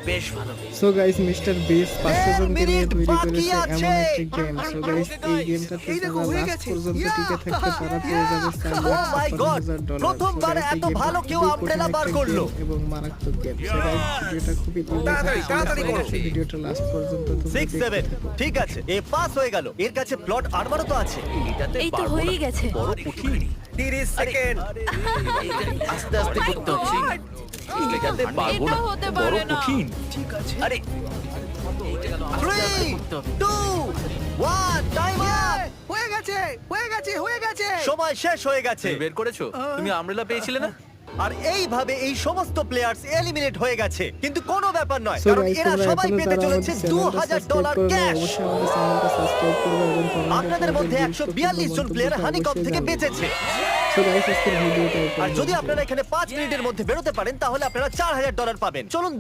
বেশ ভালো। So guys mister বিস 500 জনকে নিয়ে তৈরি বাকি করেছে এমন আছে। একটি গেম। সো গাইস এই গেমটাতে এই দেখো, যারা হয়ে লাস্ট গেছে। পর্যন্ত Yeah! টিকে থাকতে তারা পেয়ে যাবে 4 Oh লাখ my God! 50,000 $। প্রথমবার এত ভালো কেউ umbrella বার করলো। এবং মারাত্মক গেম। সো গাইস ভিডিওটা খুবই তাড়াতাড়ি করো। ভিডিওটা লাস্ট পর্যন্ত তোমরা 6 দেখতে 7 থাকো। ঠিক আছে, এ পাস হয়ে গেল। এর কাছে প্লট আর্মারও তো আছে। এটাতে এই তো পারবো হয়েই না। গেছে। বড় কঠিন। 30 সেকেন্ড। আস্তে আস্তে করতে হচ্ছে। এটাতে পারবো এটা না। হতে বড় পারে না। কঠিন। ঠিক আছে। আরে 3 2 1 টাইম আপ। হয়ে গেছে, হয়ে গেছে, হয়ে গেছে। সময় শেষ হয়ে গেছে। তুমি বের করেছো? তুমি আমব্রেলা পেয়েছিলে না? আর এইভাবে এই সমস্ত প্লেয়ার্স এলিমিনেট হয়ে গেছে, কিন্তু কোনো ব্যাপার নয়, So কারণ guys, এরা তোমরা সবাই এখনো পেতে যারা চলেছে আমাদের চ্যানেলটা $2000 সাবস্ক্রাইব করবে ক্যাশ। অবশ্যই আমাদের চ্যানেলটা সাবস্ক্রাইব করবে এবং কমেন্টে আপনাদের মধ্যে 142 জন প্লেয়ার হানিকম থেকে বেঁচেছে। সো গাইস আজকের ভিডিওটা আর যদি আপনারা এখানে 5 মিনিটের মধ্যে বেরোতে পারেন তাহলে আপনারা $4000 পাবেন। চলুন